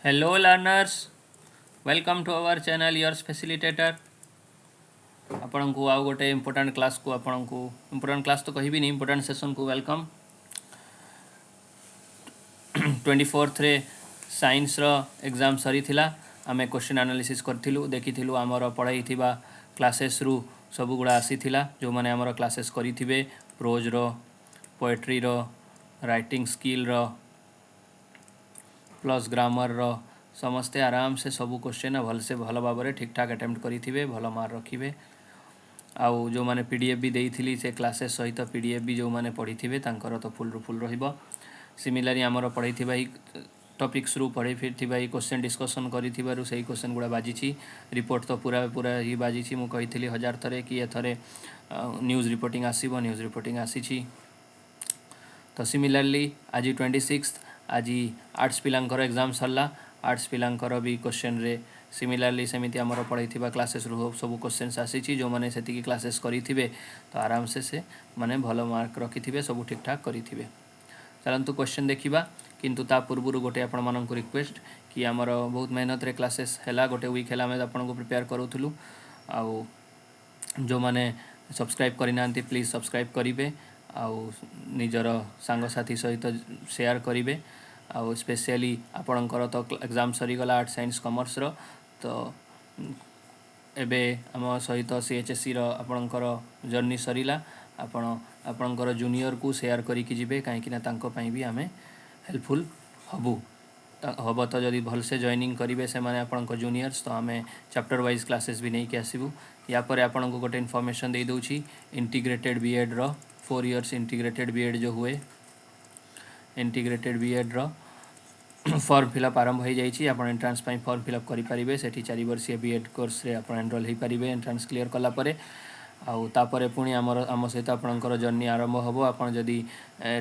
Hello learners, welcome to our channel Yours Facilitator. आपण को आउ गोटे इम्पोर्टाट क्लास को आपण को इम्पोर्टाट क्लास तो कहि इम्पोर्टाट सेशन को वेलकम 24th रे साइंस रो एग्जाम सरी थिला आमे क्वेश्चन एनालिसिस करथिलु देखिथिलु हमर पढ़ाई थिबा क्लासेस रु सब गुड़ा आसी थिला जो माने हमर क्लासेस करी थिबे प्रोज रो पोएट्री रो राइटिंग स्किल रो प्लस ग्रामर रो समस्ते आराम से सब क्वेश्चन भल से भल भाव में ठीक ठाक अटेम्प्ट करेंगे भल मार्क रखिए आउ जो मैंने पीडीएफ भी देती से क्लासेस सहित पीडीएफ भी जो मैंने पढ़ी थे तो फुल रु फुल रहिबो सिमिलरली आमर पढ़ी थी टॉपिक्स रु पढ़ी फिर थी क्वेश्चन डिस्कसन करूँ से क्वेश्चन गुड़ा बाजी रिपोर्ट तो पूरा पूरा ही बाजी मुझे कही 1000 थरे कि एथरे न्यूज़ रिपोर्टिंग आसीबो न्यूज़ रिपोर्टिंग आसी तो सिमिलरली आज 26 आज आर्ट्स पिलांकर एग्जाम सरला आर्ट्स पिलांकर भी क्वेश्चन रे सिमिलरली सेमिति आमर पढ़ाई क्लासेस रु सब क्वेश्चन आसी जो मैंने से क्लासेस करी तो आराम से माने भल मार्क रखी सब ठीक ठाक करी चलतु क्वेश्चन देखा किंतु ता पूर्व गोटे आपण मानक रिक्वेस्ट कि आमर बहुत मेहनत रे क्लासेस है गोटे वीक है आम आपको प्रिपेयर करूँ आउ जो मैंने सब्सक्राइब करना प्लीज सब्सक्राइब करेंगे आउ निजर सांगसाथी सहित शेयर करेंगे आउ स्पेशली आपणकर तो एग्जाम सरीगला आर्ट साइंस कॉमर्स रो तो एबे आम सहित सीएचएससी रो आपणकर जर्नी सरीला आपणकर जूनियर को शेयर करिकी जिबे कहीं तांको पई भी आमे हेल्पफुल हबू हम तो जदि भल से जॉइनिंग करेंगे से माने आपणको जूनियर्स तो आमे चैप्टर वाइज क्लासेस भी नहीं के आसीबू या पर आपणको गोटे इनफॉरमेशन दे दूची इंटीग्रेटेड बीएड रो 4 इयर्स इंटीग्रेटेड बीएड जो हुए इंटीग्रेटेड बीएड रो फॉर्म फिलअप आरंभ हो जाइए आप एंट्रांस पाई फॉर्म फिलअप करेंगे से 4 वर्षीय बीएड कोर्स रे आप एनरोल हो पारे एंट्रांस क्लियर कलापर आउे पुणी आम सहित आपणकर जर्नी आरंभ हम आप जदि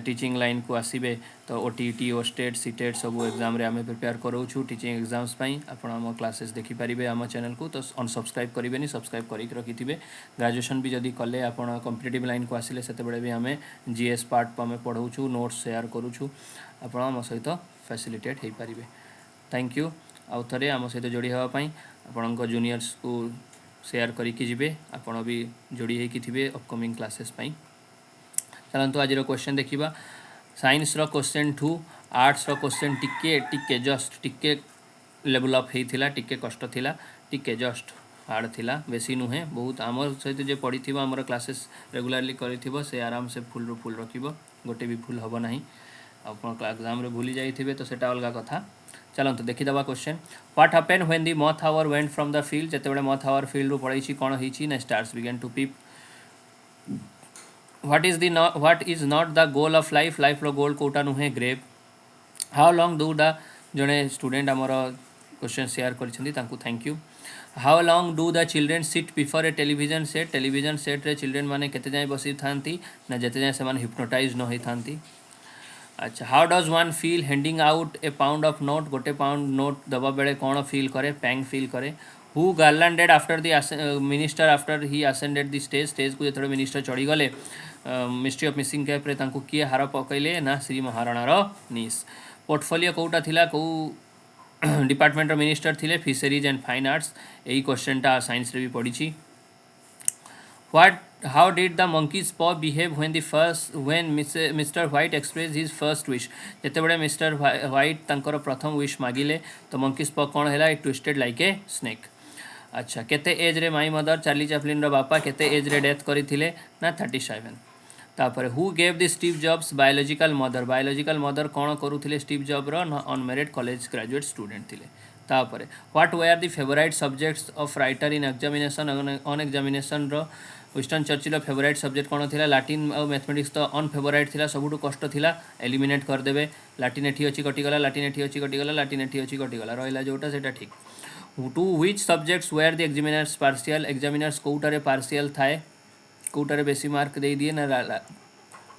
टीचिंग लाइन को आसबे तो ओटीटी ओ स्टेट सीटेट सब एग्जाम रे आमे प्रिपेयर करूँ टीचिंग एग्जाम्स आप आम क्लासेस देखिपारे आम चैनल को तो अनसब्सक्राइब करेंगे सब्सक्राइब करके रखिथे ग्रेजुएशन भी जदि कले आप कॉम्पिटिटिव लाइन को आसिले से भी आम जीएस पार्ट आम पढ़ाऊँ नोट्स शेयर करूँ आप आम सहित फैसिलिटेट हो पारे थैंक यू आउ थे आम सहित जोड़ी हाँपाई आपण जूनियर्स को शेयर करके जिबे आपण भी जोड़ी होती थे अपकमिंग क्लासेस पाई चलतु आज क्वेश्चन देखा साइंस रो क्वेश्चन 2 आर्ट्स रो क्वेश्चन टिके टिके जस्ट टिके लेवल अप होता टिके कष्ट थिला टिके जस्ट हार्ड थिला बेसी नुहे बहुत आम सहित जो पढ़ी थी आम क्लासेस रेगुलारली करी से आराम से फुल रु फुल रखिब गोटे भी भूल हम ना आप एग्जाम भूली जाइए तो सेटा अलग कथा चलते देखीदे question what happen when the math hour went from the field जिते मथ आवर फील्ड पढ़ी कौन होती ना stars begin to peep what is not the goal of life life रो गोल कोटा नुहे grave how long do the जड़े student आमर क्वेश्चन शेयर कर thank you how long do the children sit before a television set रे children माने केते जाए बसी थांती ना जेते जाए से हिप्नोटाइज न होई थांती अच्छा how does one feel handing out a pound of note गोटे पाउंड नोट दबा बेले कौन फील करे पैंग फील करे who garlanded after the minister after he ascended the stage को जो मिनिस्टर चढ़ी गले मिस्ट्री ऑफ मिसिंग कैप रे तांको किए हार पकईले ना श्री महाराणार निस पोर्टफोलियो कौटा थिला कौ डिपार्टमेंट मिनिस्टर थिले फिशरीज एंड फाइन आर्ट्स यही क्वेश्चनटा साइंस रे भी पढ़ी how did the monkey's paw behave when Mr. White expressed his first wish जते बड़े मिस्टर व्हाइट तंकर प्रथम विश मागिले तो मंकीज पॉ कौन है ट्विस्टेड लाइक ए स्नेक अच्छा केते एज रे माई मदर चार्ली चैपलिन रो बापा केते एज रे डेथ करथिले ना 37 तापर who gave the Steve Jobs biological mother कौन करूथिले स्टीव जॉब रो अनमेरिड कॉलेज ग्रेजुएट स्टूडेंट थिले तापर what were the favourite subjects of writer in examination on examination रो विस्टन चर्चिल फेवरेट सब्जेक्ट कौन थी लाटिन और मैथमेटिक्स तो अनफेवरेट थी सबुठ कष्ट थी एलिमिनेट करदे लाटिन एठी अच्छी कटिगला लाटिन एठी अच्छी कटिगला लाटिन एठी अच्छी कटिगला रहा जोटा से ठीक to which subjects were the examiners partial examiners कौटारे पार्शियल थाए कौटारे बेसी मार्क दे दिए ना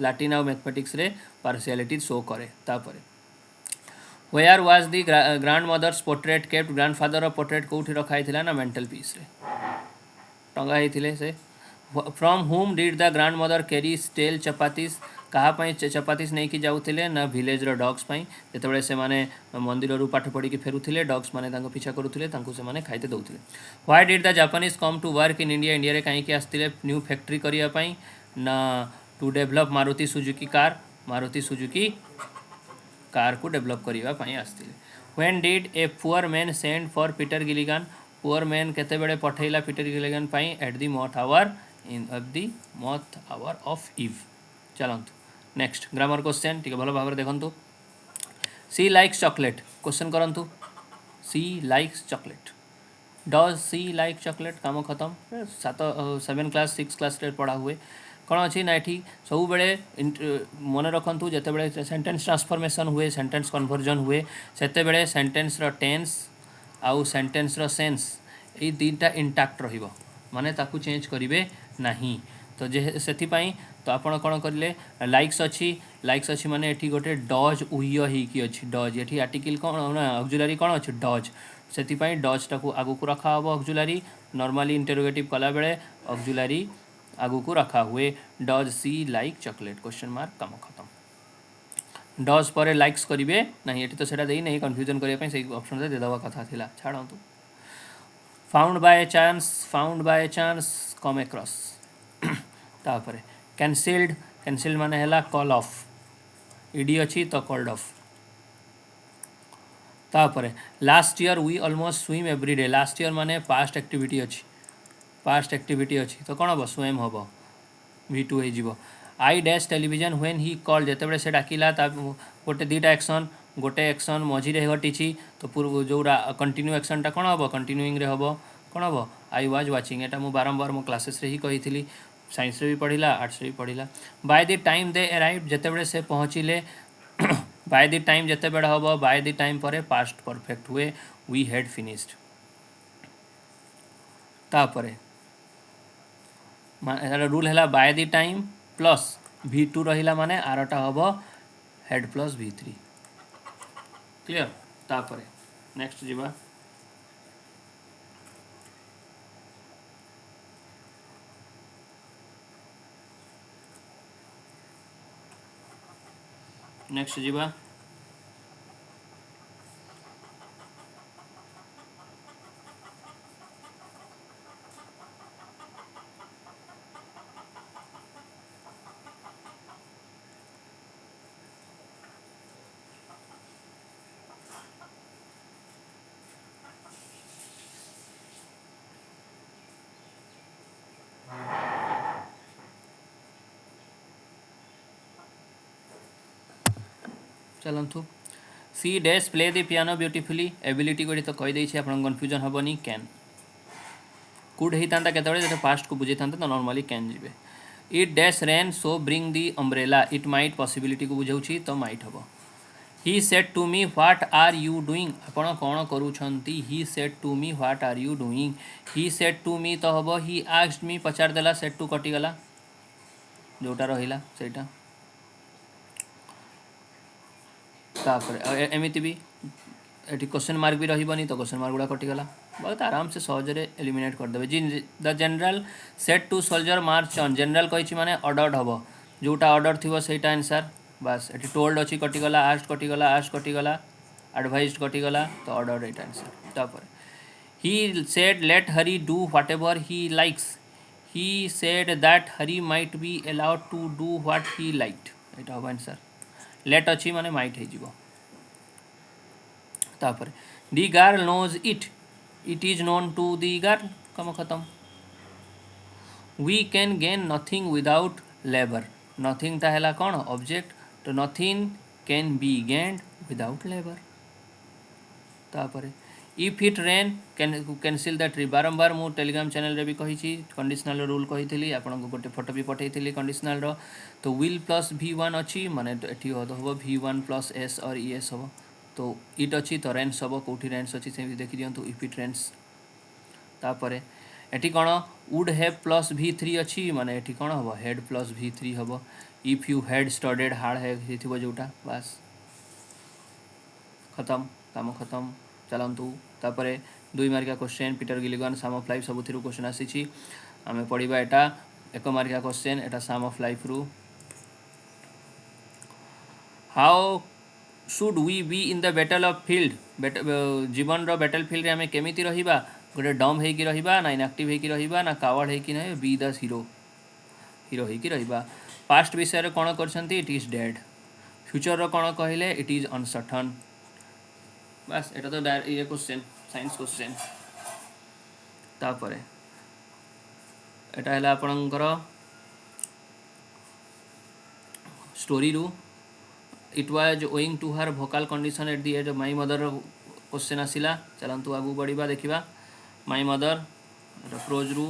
लाटिन और मैथमेटिक्स रे पार्शियलिटी शो करे तापर where was the grandmother's portrait kept grandfather portrait कौटी रखाई ना मेंटल पीस रे टंगा होते से from whom did the grandmother carry stale chapatis कहाँ चपातीस नहीं कि जाऊले ना विलेज डग्स जिते से मंदिर पाठ पढ़ी फेरुले डग्स मैंने पीछा करुले से खाइते दौले why did the Japanese come to work in India India कहीं आसते न्यू फैक्ट्री करने ना to develop Maruti Suzuki car को डेभलप करने आसते when did a poor man send for Peter Gilligan poor man केते बेले पठेला Peter Gilligan at the math hour in eight the math hour of इव चलतु नेक्स्ट ग्रामर क्वेश्चन टी भल भाव देखु सी लाइक्स चॉकलेट क्वेश्चन करंतु she likes chocolate does she like chocolate काम खत्म 7 क्लास 6 क्लास पढ़ा हुए कौन अच्छी ना ये सब बेले मन रखु जिते सेंटेंस ट्रांसफॉर्मेशन हुए सेंटेंस कन्वर्जन हुए से सेंटेंस टेंस आउ सेंटेंस सेंस ये दुईटा इंटैक्ट रहिबो माने ताकू चेंज करेंगे नहीं तो जे से तो आपड़ कौन करेंगे लाइक्स अच्छी माने ये गोटे डज उय होगी अच्छी डज ये आर्टिकल कौन ऑक्सिलरी कौन अच्छी डज से डज टाक आगू को रखा हम ऑक्सिलरी नॉर्मली इंटरोगेटिव कला बेले ऑक्सिलरी आगू को रखा हुए does she like chocolate question mark काम खत्म डज पर लाइक्स करेंगे ना ये तो सेटा नहीं कन्फ्यूजन करने से ऑप्शन देदेवा कथा था छाड़ू found by chance come across तापर कैंसिल्ड माने हैला कॉल ऑफ ईडी अच्छी तो कॉल्ड ऑफ तापर last year we almost swim everyday last year माने पास्ट एक्टिविटी अच्छी तो कौन हम स्वयं हम V2 हो I dash television when he call जिते से डाकिला गोटे दुईटा एक्शन गोटे एक्शन मझे घटी तो पूर्व जो कंटिन्यू एक्शनटा कौन हम कंटिन्यूइंग हम कौन हम आई वाज वाचिंग एटा मु बारंबार मो क्लासेस रे ही कही साइंस रे भी पढ़िला आर्ट्स रे भी पढ़िला by the time they arrive जिते से पहुँचिले बाय द टाइम जिते बेले हम बाय द टाइम पर पास्ट परफेक्ट हुए वी हैड फिनिश्ड तापर रूल है by the time plus V2 रहा माने आरटा हम हेड प्लस V3 क्लियर तापर नेक्स्ट जीवा नेक्स्ट जीवा चलतु she dash play the piano beautifully ability को तो कहीदे आप कन्फ्यूजन हेनी कैन कुड होता के पास्ट को बुझे था तो नॉर्मली कैन जी it dash rain so bring the umbrella it might possibility को बुझाऊँ तो माइट हम he said to me what are you doing आपण कौन करूछंती he said to me what are you doing he said to me तो हम he asked me पचार देला सेट टू कटिगला जोटा रहिला सेटा एमती भी ये क्वेश्चन मार्क भी रही तो क्वेश्चन मार्क गुड़ा कटिगला बहुत आराम से सहजरे एलिमिनेट करदे जी the general said to soldier march on general कही माने ऑर्डर्ड हम जोटा ऑर्डर थी सहीटा आंसर बस ये टोल्ड अच्छी कटिगला आस्ट कटिगला एडवाइज्ड कटिगला तो ऑर्डर एट आंसर तापर he said let Hari do whatever he likes he said that Hari might be allowed to do what he liked यहाँ हम आंसर लेट अच्छी माने माइट हो तापर the girl knows it is known to the girl कम खत्म we can gain nothing without labour nothing टा है कौन ऑब्जेक्ट तो nothing can be gained without labour तापर if it rain cancel the trip बारंबार मु टेलीग्राम चैनल रे भी कही कंडीशनल रूल कही आपको गोटे फोटो भी पठेली कंडीशनल रो तो विल प्लस V1 अच्छी माने ये हम V1 प्लस S और ES हम तो इट अच्छी तो रेन्स हम कौटी रेन्स अच्छी से देखी दिंतु इफ इट रेन्स तापर ये कौन वुड हैव प्लस V3 अच्छी माने ये कौन हम हेड प्लस V3 हम if you had studied hard है जोटा बस खत्म काम खत्म चलतु तापर 2 मार्किया question Peter Gilligan sum of life सबुथ क्वेश्चन आसी आम पढ़ा एटा एक मार्किया क्वेश्चन एटा सम ऑफ लाइफ रू how should we be in the battle of field जीवन रो बैटल फील्ड रे हमें केमिति रहिबा गोटे डम हेकी रहिबा ना इनएक्टिव हेकी रहिबा ना कावर्ड हेकी नहीं बी द हीरो हीरो हेकी रहिबा पास्ट विषय रे कोन करछंती इट इज डेड फ्यूचर रो कोन कहले इट इज अनसर्टन बस एटा तो ये क्वेश्चन साइंस क्वेश्चन तापरे एटा हला आपनकर स्टोरी रू it was owing to her भोकाल condition at the age of my mother question आसिला चलतु आगू बढ़िबा देखिबा माई मदर प्रोज रू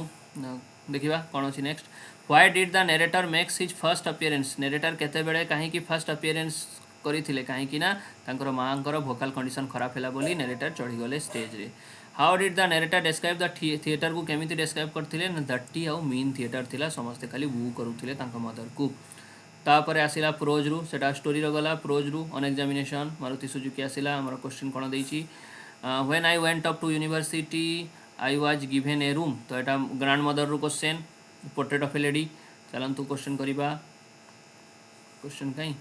देखिबा कौन अच्छी next why did the narrator makes his first appearance narrator केते बेले कहीं फर्स्ट अपीयरेंस करथिले कहीं ना तांकर मांकर भोकाल कंडीशन खराब हैला बोली नरेटर चढ़ी गले स्टेज रे how did the narrator describe the theatre को केमिति डिस्क्राइब करथिले दट्टी आउ मीन थिएटर थिला समस्त खाली बू करूथिले तांकर मदर को तापर आसिला प्रोज रू सेटा स्टोरी रो गला प्रोज रू ऑन एग्जामिनेशन मारुति सुजुकी आसिला हमर क्वेश्चन कोन देइची when I went up to university I was given a room तो एटा ग्रैंड मदर रू question portrait of a lady चलंतु क्वेश्चन करिबा क्वेश्चन कहीं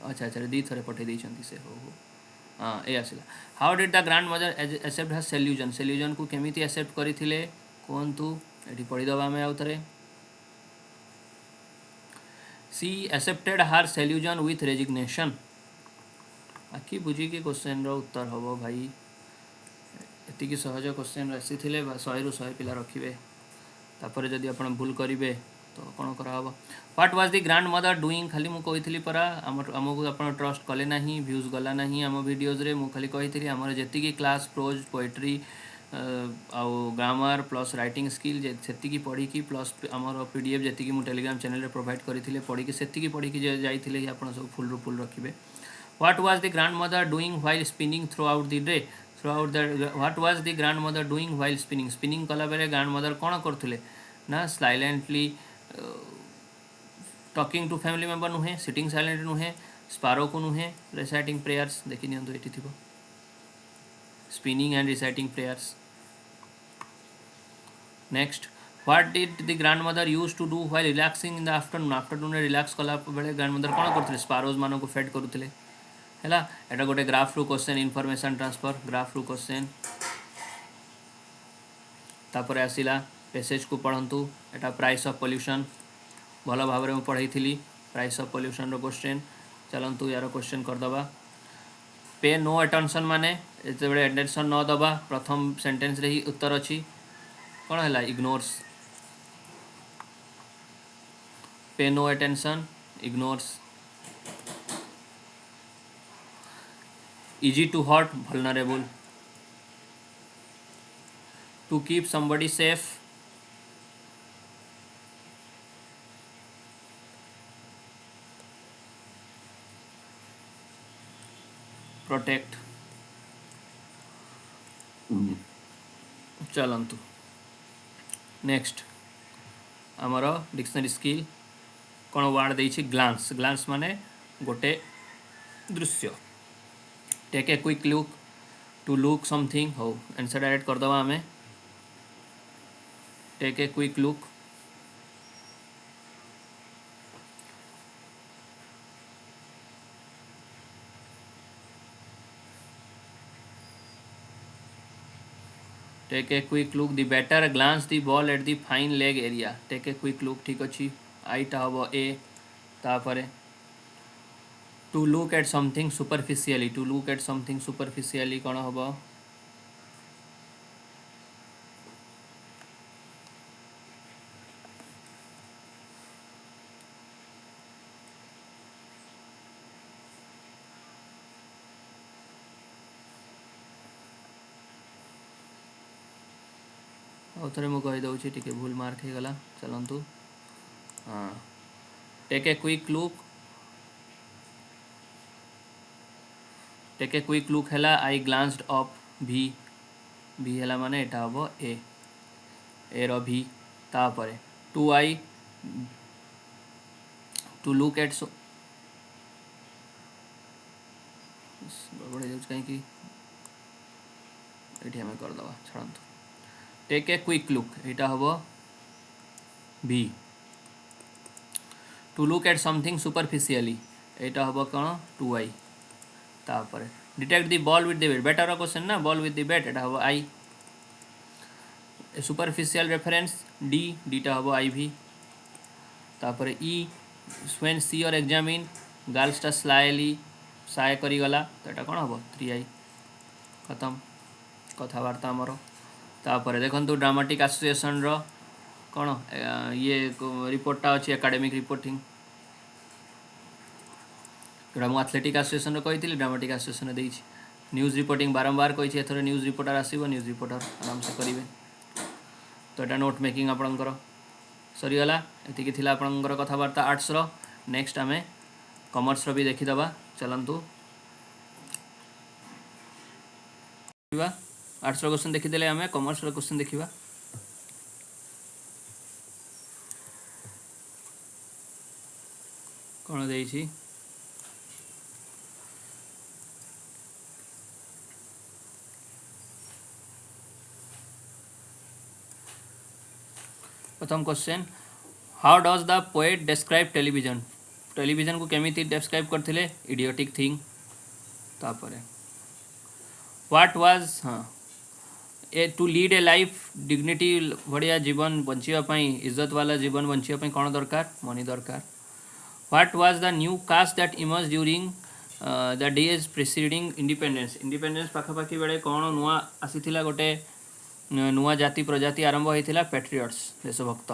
अच्छा अच्छा दी थरे पठे देइछंती से हो हाँ ए आसिला how did the grandmother accept her solution को केमिति एक्सेप्ट करिथिले कोनतु एठी पढ़ी दबा में आउ थरे सी एक्सेप्टेड हर सेल्यूजन विथ रेजिग्नेशन आखि बुझी के क्वेश्चन रो उत्तर हबो भाई एतिकी सहज क्वेश्चन आसी थिले 100 रु 100 पिला रखिबे तापर जदि आपण भूल करिवे तो कोन करा हबो what was the grand mother doing खाली मु कहितली परा हमको आपण ट्रस्ट कले नाही व्यूज गला नाही हम वीडियोज रे मु खाली कहितली हमर जेतिकी क्लास प्रोज पोएट्री आउ ग्रामर प्लस राइटिंग स्किल सेतिकी पढ़ी की प्लस हमर पीडीएफ जेतिकी मु टेलीग्राम चैनल रे प्रोवाइड करिथिले पढ़ी की सेतिकी पढ़ी की जाइथिले आपण सब फुल रु फुल रखिबे what was the grandmother doing while spinning throughout the day what was the grandmother doing while spinning कला बेले ग्रैंडमदर कोन करथुले ना silently talking to family member नुहे सिटिंग साइलेंट नुहे स्पारो को नुहे रिसाइटिंग प्रेयर्स देखि नियंतु एठी थिबो spinning and reciting prayers next what did the grandmother use to do while relaxing in the afternoon relax कला बेले ग्रैंडमदर कोन करथुले स्पारोज मानो को फेड करूथले हैला एटा गोटे ग्राफ रु क्वेश्चन इनफॉरमेशन ट्रांसफर ग्राफ रु क्वेश्चन तापर आसिला पैसेज को पढ़ंतु एटा प्राइस ऑफ पोल्यूशन भल भाव में पढ़ाई थी प्राइस ऑफ पोल्यूशन रो क्वेश्चन चलतु यार क्वेश्चन करदबा पे नो अटेंशन माने एते बेले अटेंशन न दबा प्रथम सेंटेंस रे ही उत्तर अछि कोन हैला ignores pay no attention ignores easy to hurt vulnerable to keep somebody safe protect चलतु नेक्स्ट आमर डिक्शनरी स्किल कौन वार्ड देछि ग्लांस ग्लांस माने गोटे दृश्य take a quick look to look something हो आंसर डायरेक्ट कर दवा हमें take a quick look take a quick look the batter glance the ball at the fine leg area take a quick look ठीक अच्छी आईटा हम a तापरे to look at something superficially to look at something superficially कौन हम थे मुझे कहीदे T भूल मार्क हो गला चलतु हाँ take a quick look take a quick look है आई ग्लांस्ड अप भी भी है माने एटा हम ए रो भी तापरे to eye to look at गड़बड़ कहीं ये आम करदे छाड़ू टेक ए क्विक लुक एटा हम b to look at something superficially एटा हम कौन 2i तापर detect the ball with the bat better question ना बॉल विथ द बैट एटा हम आई सुपरफिशियल रेफरेंस डी डीटा हम आई भी तापर ई व्हेन सी और एग्जामिन गर्ल्सटा स्लाइली साय करीगला तो यहाँ कौन हम 3i खत्म कथबार्ता आमर तापर देखो ड्रामाटिक एसोसिएशन रो कौन ये रिपोर्टा अच्छी एकेडमिक रिपोर्टिंग जोड़ा मुझे एथलेटिक एसोसिएशन कही ड्रामाटिक एसोसिएशन देती न्यूज रिपोर्टिंग बारंबार कही एथर न्यूज रिपोर्टर आसो न्यूज रिपोर्टर आराम से करेंगे तो यहाँ नोट मेकिंग आपणकर सरीगला ये आपणकर कथबार्ता आर्ट्स रो नेक्स्ट आम कॉमर्स रो भी देखीदबा चलतु आर्ट्स रो क्वेश्चन देखीदे आम कॉमर्स रो क्वेश्चन देखा कौन देइछि प्रथम question how does the poet describe television television को केमिति डिस्क्राइब करथिले इडियोटिक थिंग तापरे व्हाट वाज हाँ A to lead a life dignity बढ़िया जीवन बंचापी इज्जत वाला जीवन बंचापी कौन दरकार मनी दरकार what was the new caste that emerge during the days preceding independence independence पाखापाखि बेले कौन नुआ आसीथिला गोटे नुआ जाति प्रजाति आरंभ होता पैट्रियट्स देशभक्त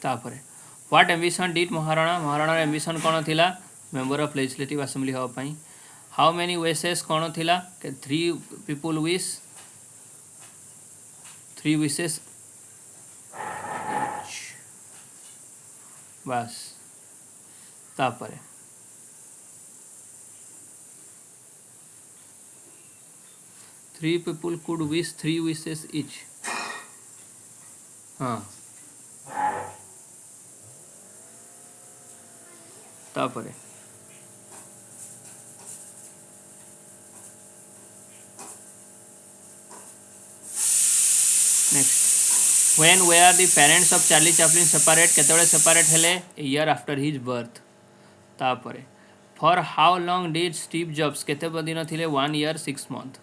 तापर what ambition did Maharana Maharana ambition कौन थिला मेंबर ऑफ लेजिस्लेटिव असेंबली होपाई हाउ मेनी विशेस कौन थिला के 3 पीपल विश 3 विशेस बस तापर 3 people could wish 3 wishes each हाँ तापरे next when were the parents of Charlie Chaplin separate केतेबेले सेपरेट हेले a year after his birth तापरे for how long did Steve Jobs केते दिन थिले 1 year 6 months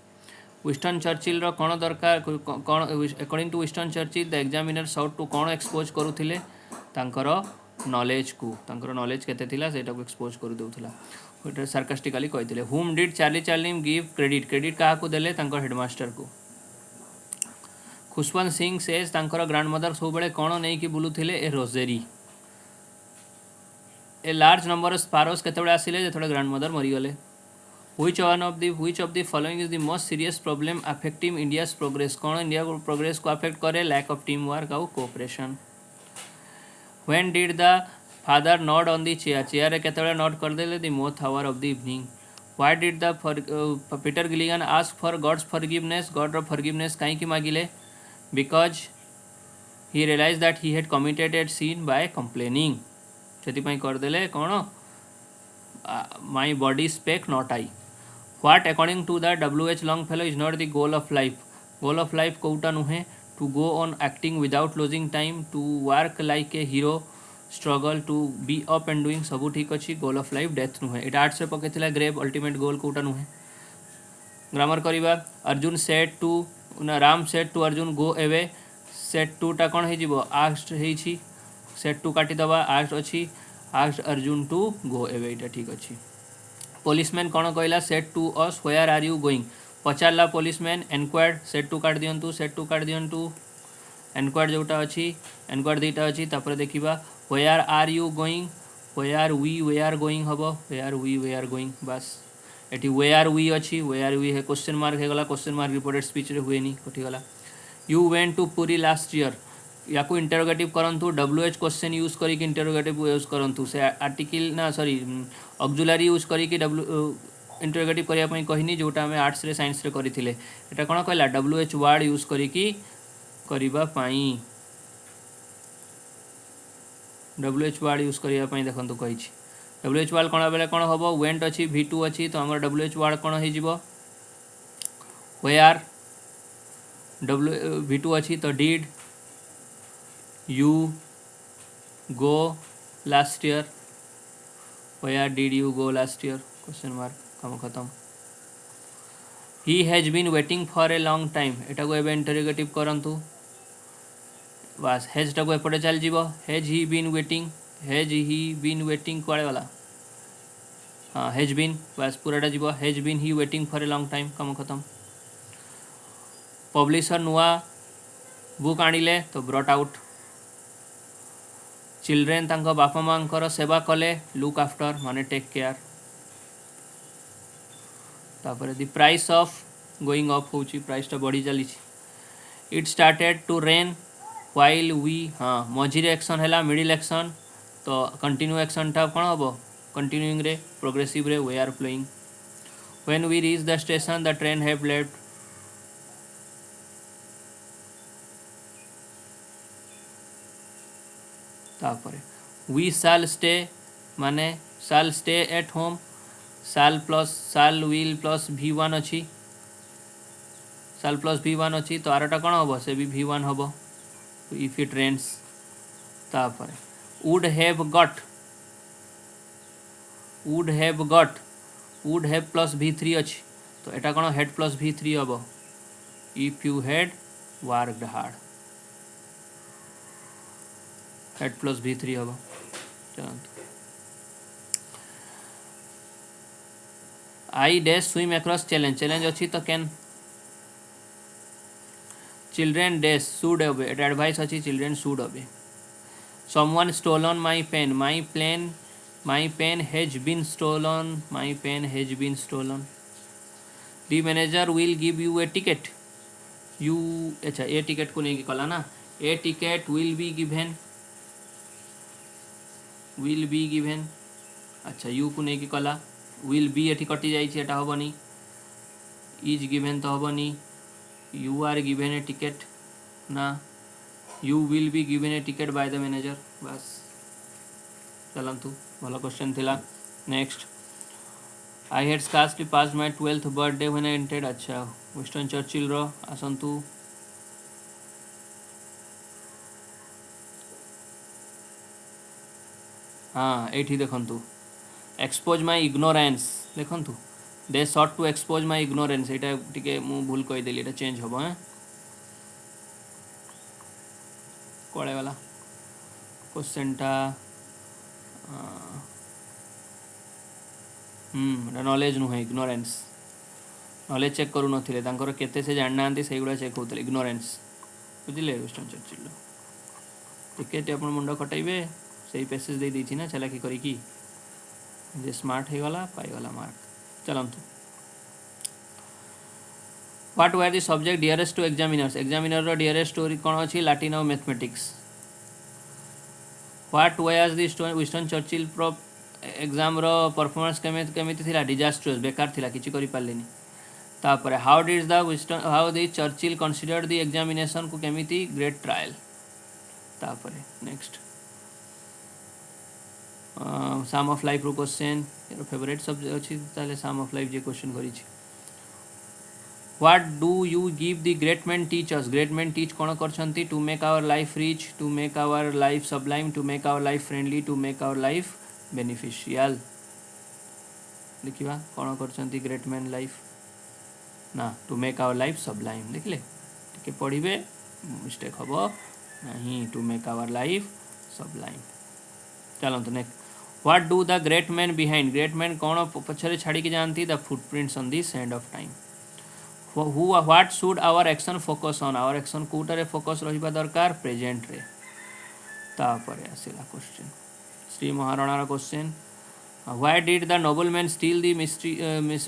विस्टन चर्चिल रो कौन दरकार कौन according to Winston Churchill the examiner sought to कौन एक्सपोज करुथिले तांकर नॉलेज को तांकर नॉलेज केते थिला सेटा को एक्सपोज कर देउथला ओटा सार्कास्टिकली कहिथिले whom did Charlie Chaplin give credit credit काहा को देले तांकर हेडमास्टर को खुशवंत सिंह सेज तांकर ग्रांडमदर सब बेले कौन नहीं कि बुलुथिले a rosary a large number of sparrows केतेबेले आसिले जेतबेले ग्रांडमदर मरीगले which of the following is the most serious problem affecting India's progress कौन इंडिया को प्रोग्रेस को अफेक्ट करे lack of teamwork और cooperation when did the father nod on the chair रे केतेबेले नोट कर देले the moth hour of the evening why did the Peter Gilligan ask for God's forgiveness God of forgiveness काहे की मागिले because he realized that he had committed a sin by complaining सेति पई कर देले कौन my body spake not I What according to the W.H. Longfellow is not the goal of life? Goal of life कोउटा नुहे to go on acting without losing time, to work like a hero, struggle to be up and doing सबू ठीक अच्छी goal of life death नुहे इटा arts रे पकेथिला grave ultimate goal कोउटा नुहे grammar करिबा Arjun said to ना Ram said to Arjun go away said to टा कोन हे जिवो asked हेछि said to काटी दबा asked अच्छी asked Arjun to go away इटा ठीक अच्छी पुलिसमैन कौन कहला said to us where are you going पचारला पुलिसमैन एनक्वायर्ड सेट टू काट दियंतु सेट टू काट दियंतु एनक्वायर्ड जोटा अच्छी एनक्वायर्ड दुईटा अच्छी तापर देखिबा where are you going we are going हबो वे आर गोइंग बस एटी व्हेयर वी अच्छी व्हेयर वी है क्वेश्चन मार्क हेगला क्वेश्चन मार्क रिपोर्टेड स्पीच रे हुएनी कटिगला you went to Puri last year या को इंटरोगेटिव करंतु WH क्वेश्चन यूज करी कि इंटरोगेटिव यूज करंतु से आर्टिकल ना सॉरी ऑक्सिलरी यूज करी कि इंटरोगेटिव करिया पई कहिनी जोटा हमें आर्ट्स रे साइंस रे करिथिले एटा कोन कहला WH वर्ड यूज करी कि करिबा पई WH वर्ड यूज करिया पई देखंतु कहिछि WH वर्ड कोन बेले कोन हबो वेंट अछि V2 अछि तो हमर WH वर्ड कोन हे जिवो व्हेयर V2 अच्छी तो did you go last year, where did you go last year, question mark, काम खत्म। He has been waiting for a long time, एटा को एबे इंटरोगेटिव करंतु, बस हैज टा को एपटे चल जीवो, has he been waiting, has he been waiting कुआड़े वाला, हाँ हैज बीन, बस पूराटा जीवो, has been he waiting for a long time, काम खत्म। पब्लिशर नुआ बुक आनिले तो ब्रॉट आउट। चिल्ड्रेन तांको बापा मांकर सेवा कले, लुक आफ्टर माने टेक केयर। तापर the price of going up होची, प्राइस टा बढ़ी चली। It started to rain while we, हाँ मझिरे एक्शन है मिडिल एक्शन, तो कंटिन्यू एक्शन टा कौन हम कंटिन्यूइंग रे प्रोग्रेसिव रे we are playing. When we reach the station the train have left, तापर वी शाल स्टे माने shall stay at home, shall plus shall will plus V1 अच्छी, शाल plus V1 अच्छी तो आरटा कौन हम से भी V1 हम इफ इट रेन्स। तापर would have gut, would have gut, would have plus V3 अच्छी तो एटा कौन हेड प्लस V3 हम, if you had worked hard, head plus V3 हम। चलते I dash swim across challenge, challenge अच्छी तो कैन, चिल्ड्रेन डैश शुड ओबे, एटा एडवाइस अच्छी, children should obey. Someone stolen my pen, my pen has been stolen, my pen has been stolen. The manager will give you a ticket, you, अच्छा a ticket को नहीं कला ना, a ticket will be given, will be given, अच्छा you को नहीं कला, will be eighty कटि जाइए, एटा हेनी, इज गिवेन तो हेनी, you are given a ticket ना, you will be given a ticket by the manager, बस। चलतु भल क्वेश्चन थिला। Next, I had scarcely passed my 12th birthday when I entered, अच्छा विंस्टन चर्चिल रो आसंतु। हाँ ये देखु, एक्सपोज माय इग्नोरेंस, देखु they sought to expose my ignorance, यहाँ टे मु भूल कहीदेली, ये चेंज हम, हाँ कड़े वाला क्वेश्चन टा, नॉलेज नुहे इग्नोरेंस, नॉलेज चेक करू नथिले, तांकर केते से जानना से गुड़ा चेक होते, इग्नोरेंस, बुझिले विंस्टन चर्चिल टिकेट आप मुंड खटाइबे, से पैसेज दे दी ना चलाकी करी, जे स्मार्ट हो गला पाईगला मार्क। चलतु, what were the subject dearest to examiners, examiner रो डियरेस्ट स्टोरी कौन अच्छी, लैटिन और mathematics. What was the Winston Churchill pro exam रो परफॉर्मेंस केमिति थिला, डिजास्ट्रस, बेकार थिला, किछि करि पारलेनी। तापर how did the Winston, how the Churchill considered the examination को केमिति, ग्रेट ट्रायल। तापर नेक्स्ट, साम ऑफ लाइफ रो क्वेश्चन, यार फेवरेट सब्जेक्ट अच्छी ताले sum of life J question करी छी। What do you give the great man teach us, great man teach कौन करछंती, to make our life rich, to make our life sublime, to make our life friendly, to make our life beneficial. देखिबा कौन करछंती great man life ना, to make our life sublime, देखले टिके पढ़िबे mistake हबो नहीं, to make our life sublime. चलते next, what do the great man behind, great man कौन पछरे छाड़ी के जानती, the footprints on the sand of time. What should our action focus on, our action कोटारे फोकस रहिबा दरकार, प्रेजेंट रे। तापर आसिला क्वेश्चन, श्री महाराणार question, why did the nobleman steal the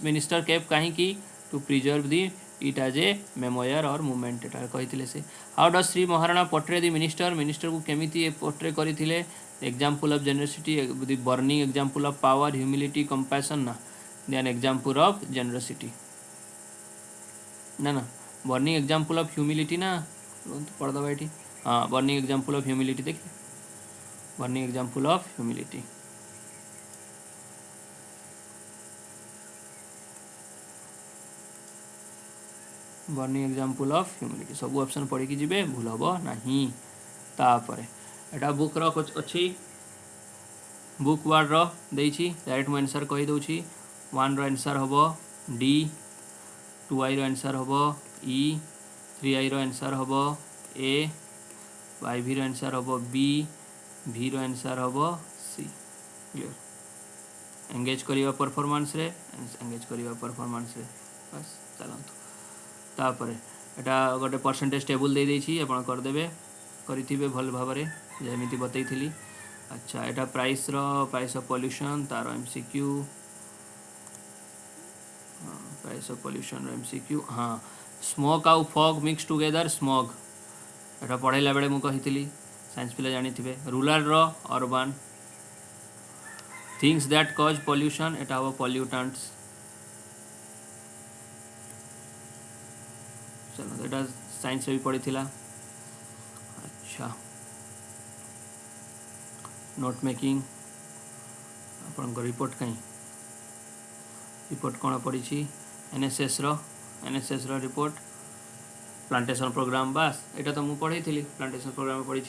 minister cap, कहीं to preserve the it as a memoir और movement, एटा कहिथिले से। How does Shri Maharana portray the minister, minister को केमिति पोर्ट्रे करिथिले, example of generosity, the burning example of power, humility, compassion ना, then example of generosity, ना ना बर्निंग एग्जाम्पल ऑफ ह्यूमिलिटी ना, पढ़ दबा ये, हाँ बर्निंग एग्जाम्पल ऑफ ह्यूमिलिटी, देखिए burning example of humility. Burning example of humility सब ऑप्शन पढ़ी कि जिबे भूल हबो नाही। तापरे एटा बुक रो कुछ अछि बुक वर्ड रो देछि डायरेक्ट मु आंसर कहि दउछि 1 रो आंसर हबो डी 2i रो आंसर हबो ई 3i रो आंसर हबो ए 5v रो आंसर हबो बी v रो आंसर हबो सी। क्लियर एंगेज करिवा परफॉर्मेंस रे बस चलंतु तापरे एटा गोटे परसेंटेज टेबल दे देछि आपण कर देबे करिथिबे भल भाबरे जेमिति बतैथिली। अच्छा एटा प्राइस ऑफ पॉल्यूशन तार MCQ price of pollution MCQ हाँ स्मोक आउ फॉग मिक्स टुगेदर स्मॉग एटा पढ़ाइला बेले मु कहिथिली साइंस पिला जानिथिबे। रूरल रो urban things that cause pollution एटा हो पॉल्यूटेंट्स। चलो एटा साइंस भी पढ़ी थिला। अच्छा नोट मेकिंग आपण को रिपोर्ट कहीं रिपोर्ट कौन पड़ी एनएसएस रो रिपोर्ट प्लांटेशन प्रोग्राम बास एटा तो मु पढ़ी थी प्लांटेशन प्रोग्राम पढ़ी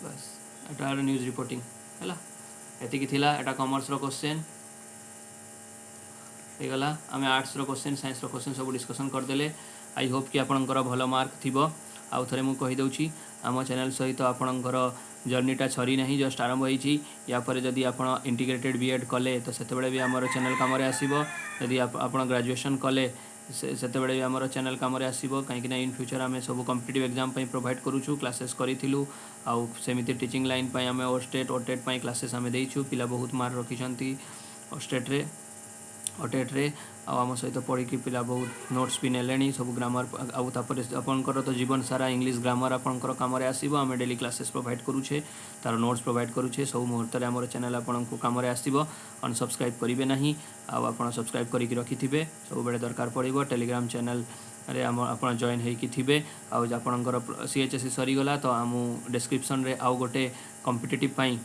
बस एटा न्यूज रिपोर्टिंग है एति थिला। एटा कॉमर्स रो क्वेश्चन हो गला आम आर्ट्स रो क्वेश्चन साइंस रो क्वेश्चन सब डिस्कशन करदेले। आई होप कि आपणकर भल मार्क थिबो। आउ थरे मु कहि दउछि आम चैनल सहित आपणकर जर्नीटा छरी नहीं जस्ट आरंभ होइछि। या पर जदि आपण इंटीग्रेटेड बीएड कले तो सेतेबेले भी हमर चैनल काम रे आसीबो। यदि आपण ग्रेजुएशन कले सेतेबेले भी हमर चैनल काम रे आसीबो काहेकि ना इन फ्यूचर आमे सब कॉम्पिटिटिव एग्जाम पई प्रोवाइड करूछु क्लासेस करिथिलु। आउ सेमिति टीचिंग लाइन पई आमे ओस्टेट ओटेट पई क्लासेस आमे देइछु पिला बहुत मार रखिछंती ओस्टेट रे ओटेट रे आम सहित पढ़ी पिला बहुत नोट्स भी नेले सब ग्रामर आउ तापर आपनकर तो जीवन सारा इंग्लिश ग्रामर आपनकर काम रे आसीबो। आमे डेली क्लासेस प्रोवाइड करूछे तार नोट्स प्रोवाइड करूछे सब मुहूर्त रे हमर चैनल आपनको काम रे आसीबो। अनसब्सक्राइब करिवे नाही आउ आपण सब्सक्राइब करिकि रखिथिबे सब बेले दरकार पड़िबो। टेलीग्राम चैनल रे आपण जॉइन हेकि थिबे आउ आपनकर सीएचएससी सरी गला तो आमु डिस्क्रिप्शन रे आउ गोटे कॉम्पिटिटिव पई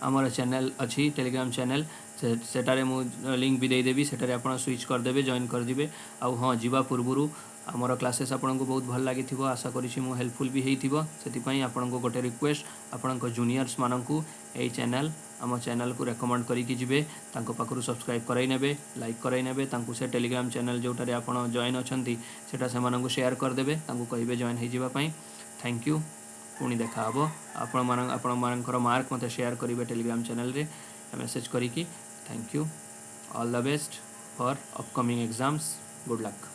आमर चैनल अच्छी टेलीग्राम चैनल सेटारे मु लिंक भी देदेवी सेटारे आपण स्विच करदेवे जॉइन करदिबे। आउ हाँ जीवा पूर्वरु आमर क्लासेस आपन को बहुत भल लागि थिबो आशा करिछि मु हेल्पफुल भी हेइ थिबो। सेति पई आपन को गोटे रिक्वेस्ट आपन को जूनियर्स माननकु एई चैनल आम चैनल को रेकमेंड करिकि जिवे तांको पाखरु सब्सक्राइब कराई नेबे लाइक कराई नेबे तांको से टेलीग्राम चैनल जोटारे आपन जॉइन अछंती सेटा से माननकु शेयर करदेबे तांको कहिबे जॉइन हेइ जिबा पई। थैंक यू पुणी देखा हबो आपण मानकर मार्क मते शेयर करिवे टेलीग्राम चैनल रे मेसेज करिकि। Thank you all the best for upcoming exams good luck.